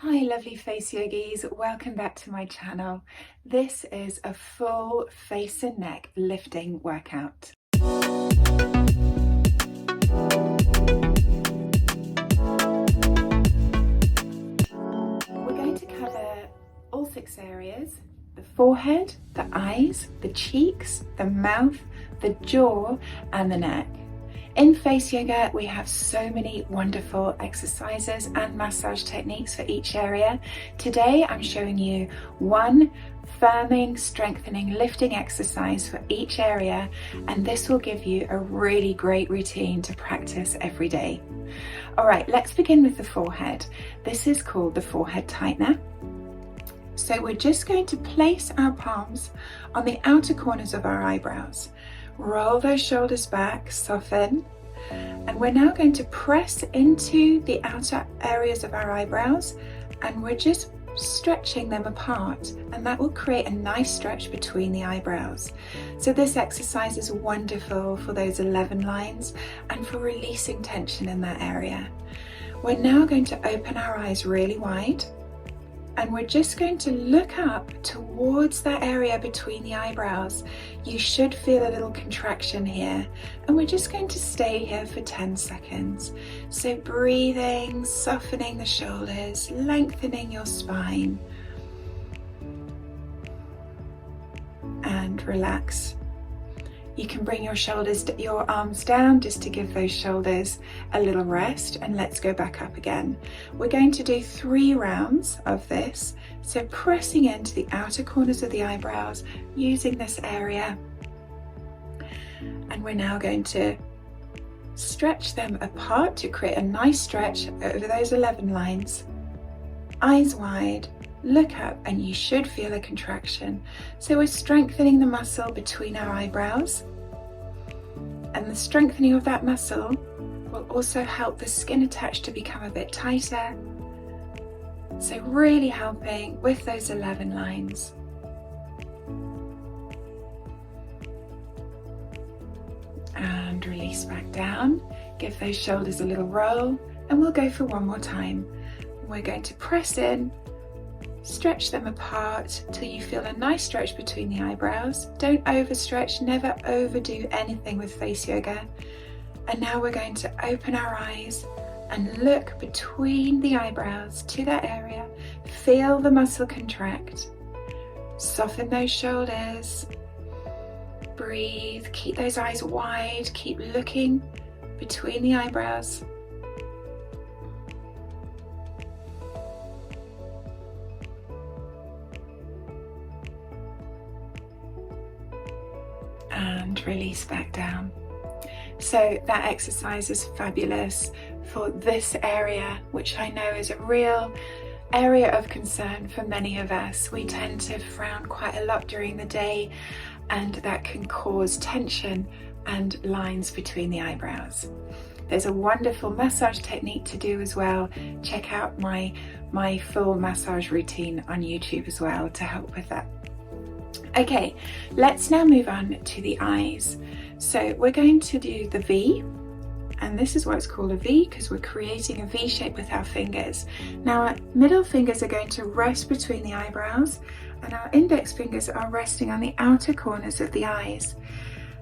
Hi lovely face yogis, welcome back to my channel. This is a full face and neck lifting workout. We're going to cover all 6 areas: the forehead, the eyes, the cheeks, the mouth, the jaw and the neck. In face yoga, we have so many wonderful exercises and massage techniques for each area. Today, I'm showing you one firming, strengthening, lifting exercise for each area, and this will give you a really great routine to practice every day. All right, let's begin with the forehead. This is called the forehead tightener. So we're just going to place our palms on the outer corners of our eyebrows. Roll those shoulders back, soften, and we're now going to press into the outer areas of our eyebrows, and we're just stretching them apart, and that will create a nice stretch between the eyebrows. So this exercise is wonderful for those 11 lines and for releasing tension in that area. We're now going to open our eyes really wide, and we're just going to look up towards that area between the eyebrows. You should feel a little contraction here, and we're just going to stay here for 10 seconds. So breathing, softening the shoulders, lengthening your spine, and relax. You can bring your arms down just to give those shoulders a little rest, and let's go back up again. We're going to do 3 rounds of this. So pressing into the outer corners of the eyebrows using this area. And we're now going to stretch them apart to create a nice stretch over those 11 lines. Eyes wide. Look up, and you should feel a contraction. So we're strengthening the muscle between our eyebrows, and the strengthening of that muscle will also help the skin attached to become a bit tighter. So really helping with those 11 lines. And release back down. Give those shoulders a little roll, and we'll go for one more time. We're going to press in, stretch them apart till you feel a nice stretch between the eyebrows. Don't overstretch, never overdo anything with face yoga. And now we're going to open our eyes and look between the eyebrows to that area. Feel the muscle contract. Soften those shoulders. Breathe, keep those eyes wide, keep looking between the eyebrows. And release back down. So that exercise is fabulous for this area, which I know is a real area of concern for many of us. We tend to frown quite a lot during the day, and that can cause tension and lines between the eyebrows. There's a wonderful massage technique to do as well. Check out my full massage routine on YouTube as well to help with that. Okay, let's now move on to the eyes. So we're going to do the V, and this is why it's called a V, because we're creating a V shape with our fingers. Now our middle fingers are going to rest between the eyebrows, and our index fingers are resting on the outer corners of the eyes.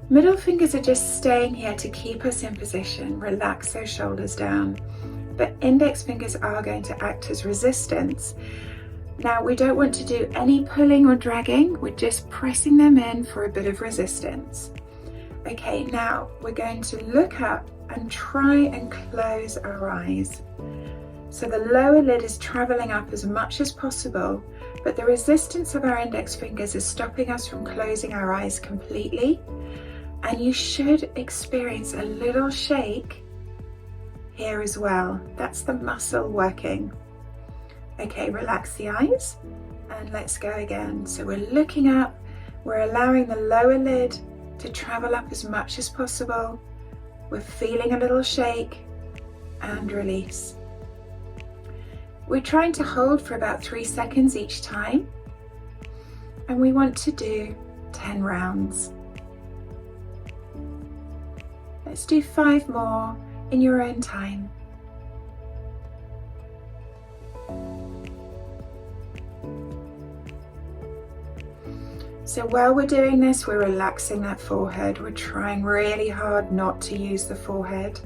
Middle fingers are just staying here to keep us in position. Relax those shoulders down, but index fingers are going to act as resistance. Now we don't want to do any pulling or dragging, we're just pressing them in for a bit of resistance. Okay, now we're going to look up and try and close our eyes. So the lower lid is traveling up as much as possible, but the resistance of our index fingers is stopping us from closing our eyes completely. And you should experience a little shake here as well. That's the muscle working. Okay, relax the eyes and let's go again. So we're looking up, we're allowing the lower lid to travel up as much as possible. We're feeling a little shake and release. We're trying to hold for about 3 seconds each time, and we want to do 10 rounds. Let's do 5 more in your own time. So while we're doing this, we're relaxing that forehead. We're trying really hard not to use the forehead.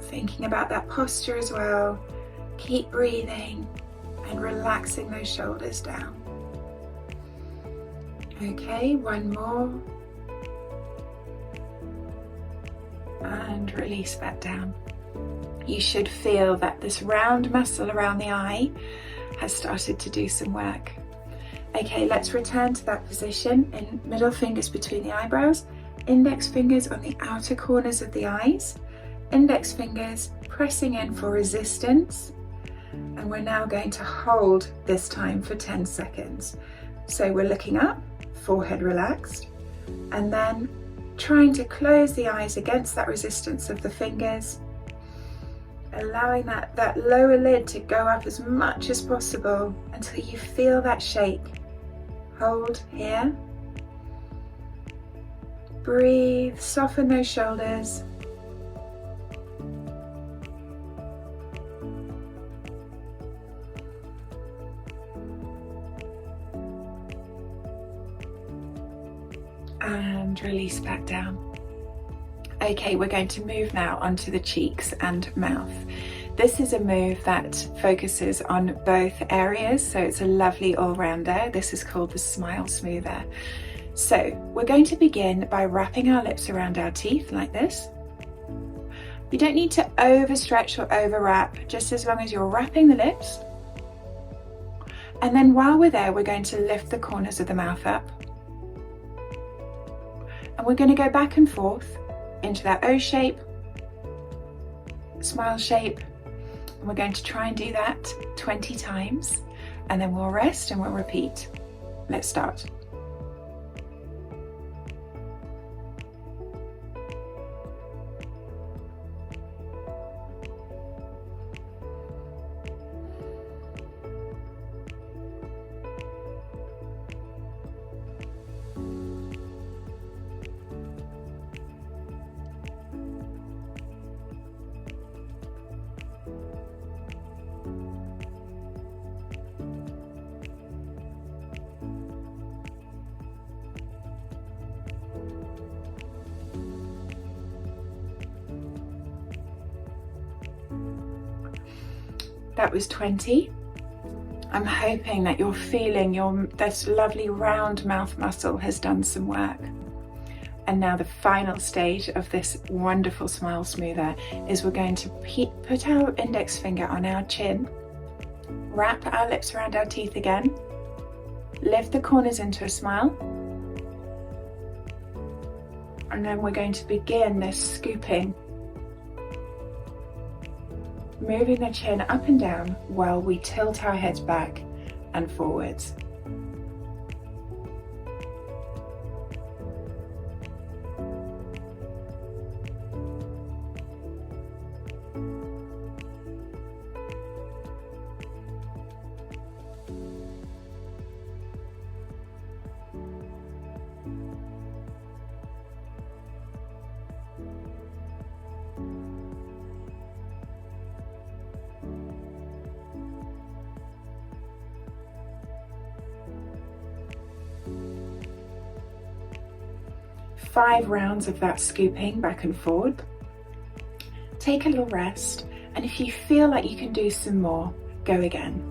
Thinking about that posture as well. Keep breathing and relaxing those shoulders down. Okay, one more. And release back down. You should feel that this round muscle around the eye has started to do some work. Okay, let's return to that position in middle fingers between the eyebrows, index fingers on the outer corners of the eyes, index fingers pressing in for resistance. And we're now going to hold this time for 10 seconds. So we're looking up, forehead relaxed, and then trying to close the eyes against that resistance of the fingers, allowing that lower lid to go up as much as possible until you feel that shake. Hold here. Breathe, soften those shoulders. And release back down. Okay, we're going to move now onto the cheeks and mouth. This is a move that focuses on both areas, so it's a lovely all-rounder. This is called the smile smoother. So we're going to begin by wrapping our lips around our teeth like this. You don't need to overstretch or overwrap, just as long as you're wrapping the lips. And then while we're there, we're going to lift the corners of the mouth up. And we're going to go back and forth into that O shape, smile shape. And we're going to try and do that 20 times, and then we'll rest and we'll repeat. Let's start. That was 20. I'm hoping that you're feeling this lovely round mouth muscle has done some work. And now the final stage of this wonderful smile smoother is we're going to put our index finger on our chin, wrap our lips around our teeth again, lift the corners into a smile, and then we're going to begin this scooping, moving the chin up and down while we tilt our heads back and forwards. Five rounds of that scooping back and forward. Take a little rest, and if you feel like you can do some more, go again.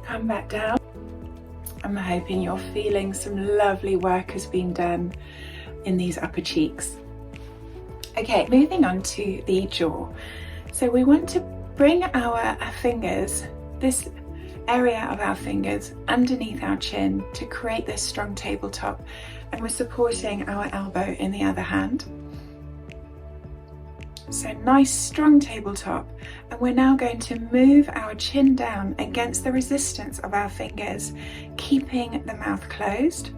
Come back down. I'm hoping you're feeling some lovely work has been done in these upper cheeks. Okay, moving on to the jaw. So we want to bring our fingers, this area of our fingers, underneath our chin to create this strong tabletop, and we're supporting our elbow in the other hand. So nice strong tabletop, and we're now going to move our chin down against the resistance of our fingers, keeping the mouth closed.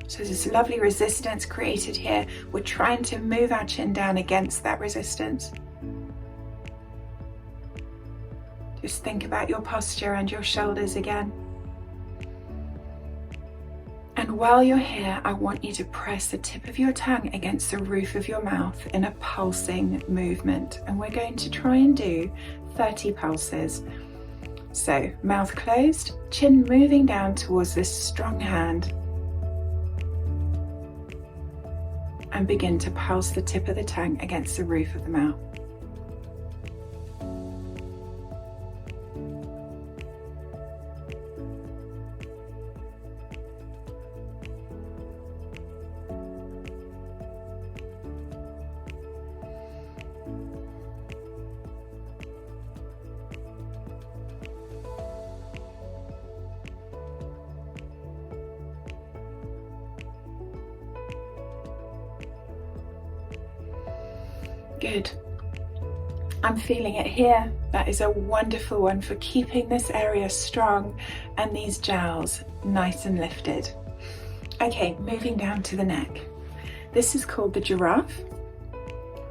So there's lovely resistance created here. We're trying to move our chin down against that resistance. Just think about your posture and your shoulders again. And while you're here, I want you to press the tip of your tongue against the roof of your mouth in a pulsing movement. And we're going to try and do 30 pulses. So mouth closed, chin moving down towards this strong hand. And begin to pulse the tip of the tongue against the roof of the mouth. Good. I'm feeling it here. That is a wonderful one for keeping this area strong and these jowls nice and lifted. Okay, moving down to the neck. This is called the giraffe.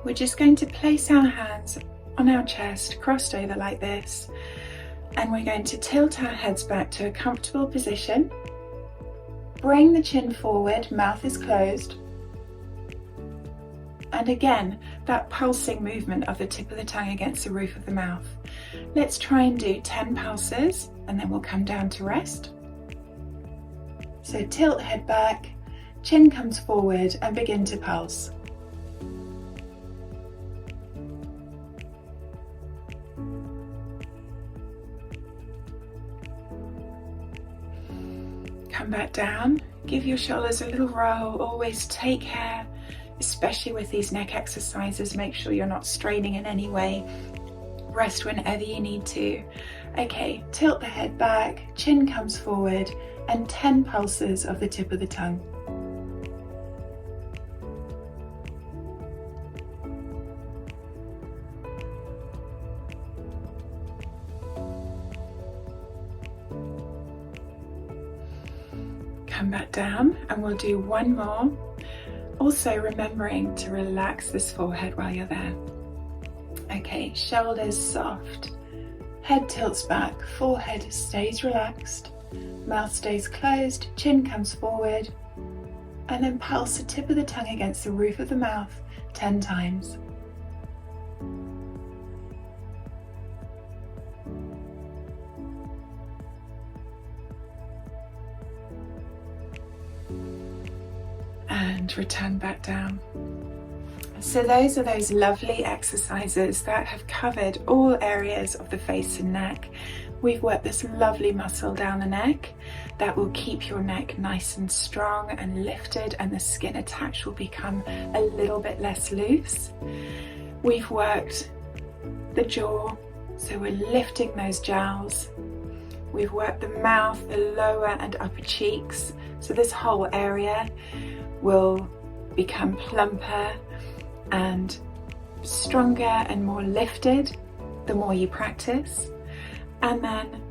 We're just going to place our hands on our chest, crossed over like this, and we're going to tilt our heads back to a comfortable position. Bring the chin forward, mouth is closed. And again, that pulsing movement of the tip of the tongue against the roof of the mouth. Let's try and do 10 pulses and then we'll come down to rest. So tilt head back, chin comes forward and begin to pulse. Come back down, give your shoulders a little roll, always take care. Especially with these neck exercises, make sure you're not straining in any way. Rest whenever you need to. Okay, tilt the head back, chin comes forward, and 10 pulses of the tip of the tongue. Come back down and we'll do one more. Also remembering to relax this forehead while you're there. Okay, shoulders soft, head tilts back, forehead stays relaxed, mouth stays closed, chin comes forward, and then pulse the tip of the tongue against the roof of the mouth 10 times. And return back down. So those are those lovely exercises that have covered all areas of the face and neck. We've worked this lovely muscle down the neck that will keep your neck nice and strong and lifted, and the skin attached will become a little bit less loose. We've worked the jaw, so we're lifting those jowls. We've worked the mouth, the lower and upper cheeks, so this whole area will become plumper and stronger and more lifted the more you practice. And then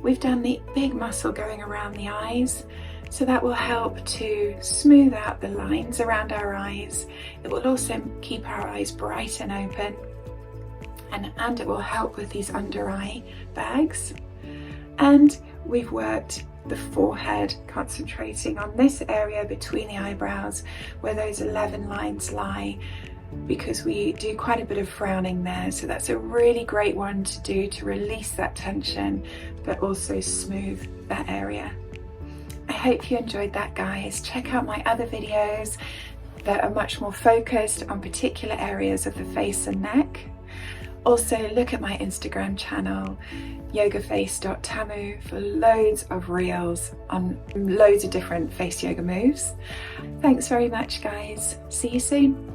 we've done the big muscle going around the eyes, so that will help to smooth out the lines around our eyes. It will also keep our eyes bright and open, and it will help with these under eye bags. And we've worked the forehead, concentrating on this area between the eyebrows where those 11 lines lie, because we do quite a bit of frowning there. So that's a really great one to do to release that tension, but also smooth that area. I hope you enjoyed that, guys. Check out my other videos that are much more focused on particular areas of the face and neck. Also look at my Instagram channel, yogaface.tamu, for loads of reels on loads of different face yoga moves. Thanks very much, guys. See you soon.